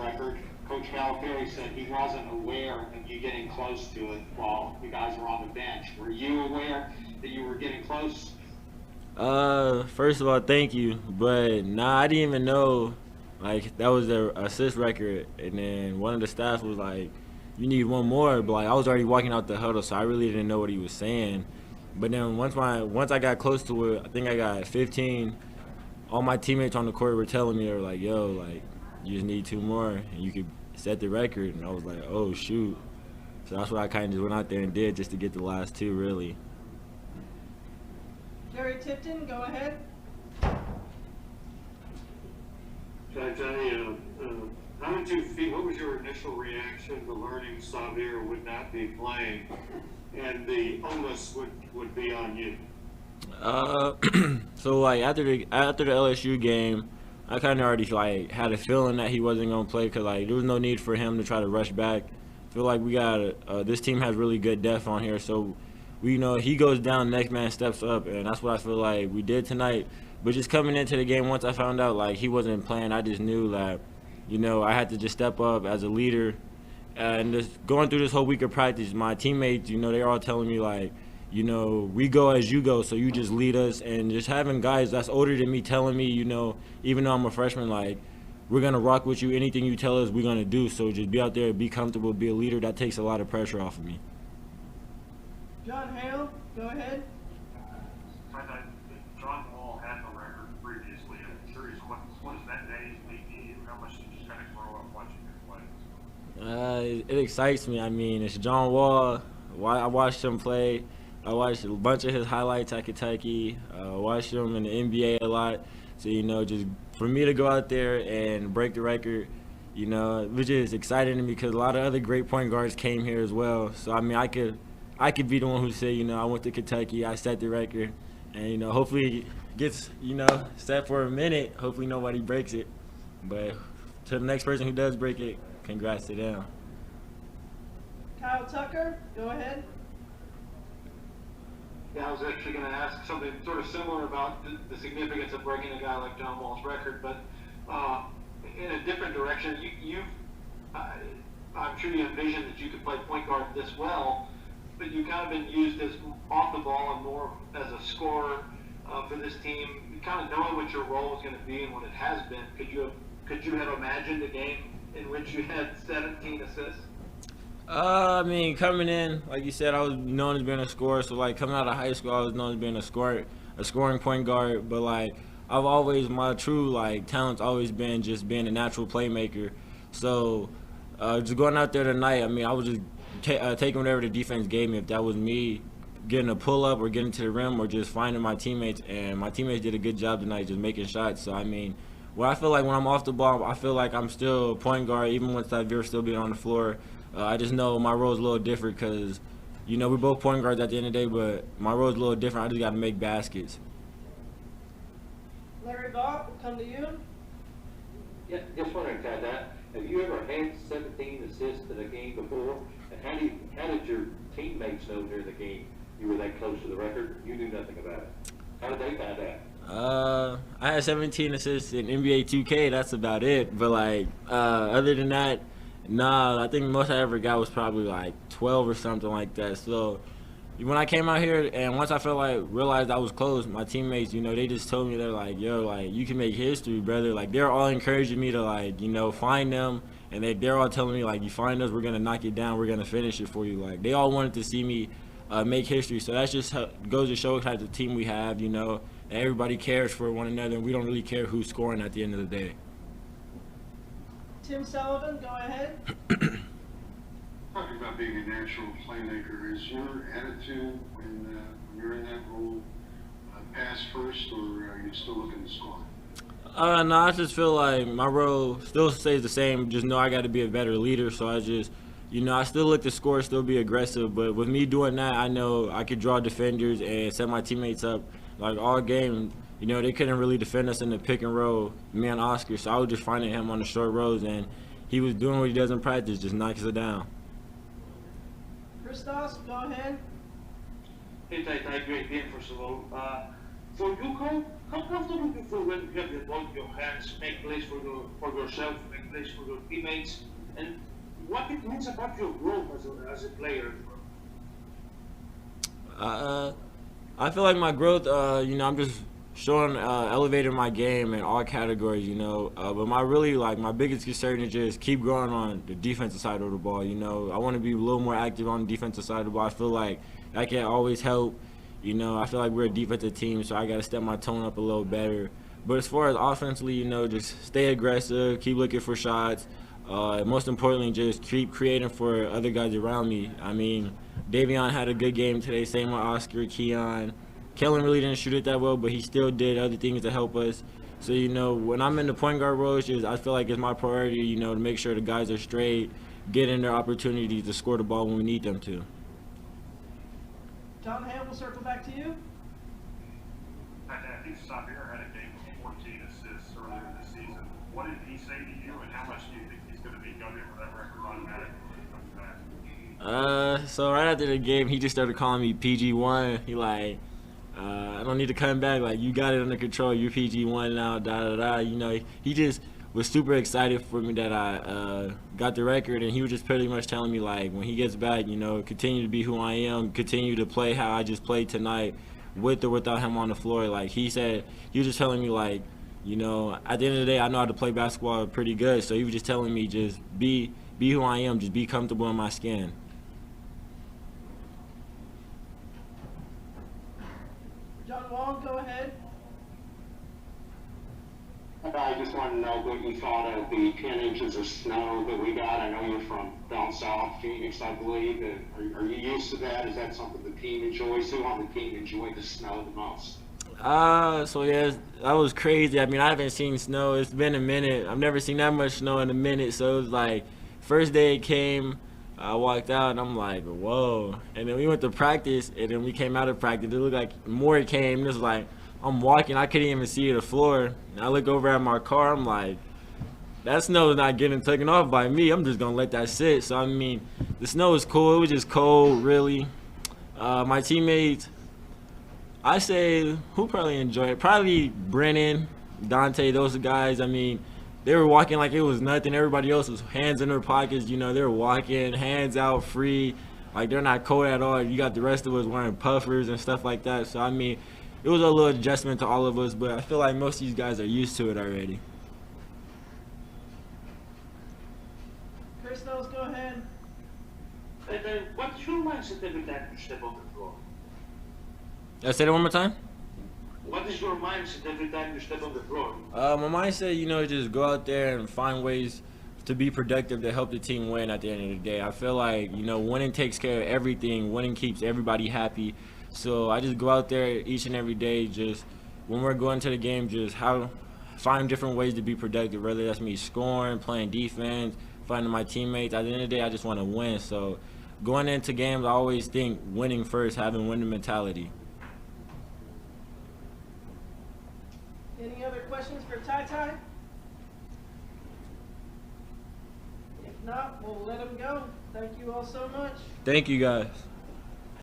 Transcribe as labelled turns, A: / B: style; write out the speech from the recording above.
A: record. Coach Calipari said he wasn't aware of you getting close to it while you guys were on the bench. Were you aware that you were getting close?
B: First of all, thank you, but nah, I didn't even know like that was the assist record, and then one of the staff was like, "You need one more," but like I was already walking out the huddle, so I really didn't know what he was saying. But then once I got close to it, I think I got 15. All my teammates on the court were telling me, they were like, "Yo, like you just need two more, and you could set the record." And I was like, "Oh shoot!" So that's what I kind of just went out there and did just to get the last two, really.
C: Gary Tipton, go ahead.
D: TyTy, how did you feel? What was your initial reaction to learning Savir would not be playing, and the onus would be on you?
B: Uh, so like after the LSU game, I kind of already like had a feeling that he wasn't gonna play because like there was no need for him to try to rush back. I feel like we got this team has really good depth on here, so we he goes down, next man steps up, and that's what I feel like we did tonight. But just coming into the game, once I found out like he wasn't playing, I just knew that I had to just step up as a leader. And just going through this whole week of practice, my teammates, they're all telling me like, we go as you go, so you just lead us. And just having guys that's older than me telling me, even though I'm a freshman, like, we're going to rock with you. Anything you tell us, we're going to do. So just be out there, be comfortable, be a leader. That takes a lot of pressure off of me.
C: John Hale, go ahead.
D: John Wall had the record previously. I'm curious, what does that day mean to you? How much did you kind of grow up watching him play?
B: It excites me. I mean, it's John Wall. I watched him play. I watched a bunch of his highlights at Kentucky. Watched him in the NBA a lot. So, just for me to go out there and break the record, which is exciting to me because a lot of other great point guards came here as well. So, I mean, I could be the one who said, I went to Kentucky, I set the record, and, hopefully it gets, set for a minute. Hopefully nobody breaks it. But to the next person who does break it, congrats to them.
C: Kyle Tucker, go ahead.
A: Yeah, I was actually going to ask something sort of similar about the significance of breaking a guy like John Wall's record, but in a different direction. I'm sure you envisioned that you could play point guard this well, but you've kind of been used as off the ball and more as a scorer for this team. Kind of knowing what your role is going to be and what it has been, could you have imagined a game in which you had 17 assists?
B: I mean, coming in, like you said, I was known as being a scorer. So, like, coming out of high school, I was known as being a scoring point guard. But, like, my true, like, talent's always been just being a natural playmaker. So, just going out there tonight, I mean, I was just taking whatever the defense gave me. If that was me getting a pull-up or getting to the rim or just finding my teammates. And my teammates did a good job tonight just making shots. So, I mean, I feel like when I'm off the ball, I feel like I'm still a point guard, even with TyTy still being on the floor. I just know my role is a little different because, we're both point guards at the end of the day, but my role is a little different. I just got to make baskets.
C: Larry Vaught, we'll come to you.
E: Yeah, just wondering, TyTy, have you ever had 17 assists in a game before? And how did your teammates know during the game you were that close to the record? You knew nothing about it. How did they find out?
B: I had 17 assists in NBA 2K. That's about it. But, like, other than that, nah, I think most I ever got was probably like 12 or something like that. So when I came out here and once I realized I was close, my teammates, they just told me, they're like, yo, like, you can make history, brother. Like, they're all encouraging me to, like, find them. And they're all telling me, like, you find us, we're going to knock it down, we're going to finish it for you. Like, they all wanted to see me make history. So that's just goes to show what type of team we have, and everybody cares for one another, and we don't really care who's scoring at the end of the day.
C: Tim Sullivan, go ahead.
F: Talking about being a natural playmaker, is your attitude when you're in that role pass first, or are you still looking to score?
B: No, I just feel like my role still stays the same. Just know I got to be a better leader. So I just, I still look to score, still be aggressive. But with me doing that, I know I could draw defenders and set my teammates up. Like all game, they couldn't really defend us in the pick and roll, me and Oscar. So I was just finding him on the short rows, and he was doing what he does in practice, just knocks it down.
C: Christos, go ahead.
G: Hey, TyTy, great game, first of all. For you, Cole, how comfortable do you feel when you have the ball in your hands, make plays for yourself, make plays for your teammates, and what it means about your growth as a player?
B: I feel like my growth, I'm just showing, elevating my game in all categories, but my biggest concern is just keep growing on the defensive side of the ball, I want to be a little more active on the defensive side of the ball. I feel like that can always help, I feel like we're a defensive team, so I got to step my tone up a little better. But as far as offensively, just stay aggressive, keep looking for shots. Most importantly, just keep creating for other guys around me. I mean, Davion had a good game today, same with Oscar, Keon. Kellen really didn't shoot it that well, but he still did other things to help us. So, when I'm in the point guard role, I feel like it's my priority, to make sure the guys are straight, getting their opportunities to score the ball when we need them to.
C: John Hale, we'll circle back to you.
H: I think Xavier had a game with 14 assists earlier this season. What did he say to you, and how much do you think he's going to be gunning for that record automatically when he comes back?
B: So right after the game, he just started calling me PG1. He like, I don't need to come back. Like, you got it under control. You're PG1 now. Da da da. He just was super excited for me that I got the record, and he was just pretty much telling me like, when he gets back, continue to be who I am, continue to play how I just played tonight, with or without him on the floor. Like he said, he was just telling me like, at the end of the day, I know how to play basketball pretty good. So he was just telling me just be who I am, just be comfortable in my skin.
C: John Wong, go ahead.
I: I just wanted to know what you thought of the 10 inches of snow that we got. I know you're from down south, Phoenix, I believe. Are you used to that? Is that something the team enjoys? Who on the team enjoyed the snow the most?
B: So yeah, that was crazy. I mean, I haven't seen snow. It's been a minute. I've never seen that much snow in a minute. So it was like, first day it came, I walked out and I'm like, whoa. And then we went to practice, and then we came out of practice. It looked like more came. It was like, I'm walking, I couldn't even see the floor. And I look over at my car, I'm like, that snow is not getting taken off by me. I'm just gonna let that sit. So I mean, the snow was cool. It was just cold, really. My teammates, I say, who probably enjoyed it? Probably Brennan, Dante, those guys. I mean, they were walking like it was nothing. Everybody else was hands in their pockets. They were walking, hands out, free. Like, they're not cold at all. You got the rest of us wearing puffers and stuff like that. So I mean, it was a little adjustment to all of us, but I feel like most of these guys are used to it already.
C: Chris Knowles, go ahead.
G: And then, what's your mindset every time you step on the floor?
B: Say that one more time?
G: What is your mindset every time you step on the floor?
B: My mindset, just go out there and find ways to be productive to help the team win at the end of the day. I feel like, winning takes care of everything. Winning keeps everybody happy. So I just go out there each and every day, just when we're going to the game, just find different ways to be productive, whether that's me scoring, playing defense, finding my teammates. At the end of the day, I just want to win. So going into games, I always think winning first, having winning mentality.
C: Any other questions for TyTy? If not, we'll let him go. Thank you all so much.
B: Thank you, guys.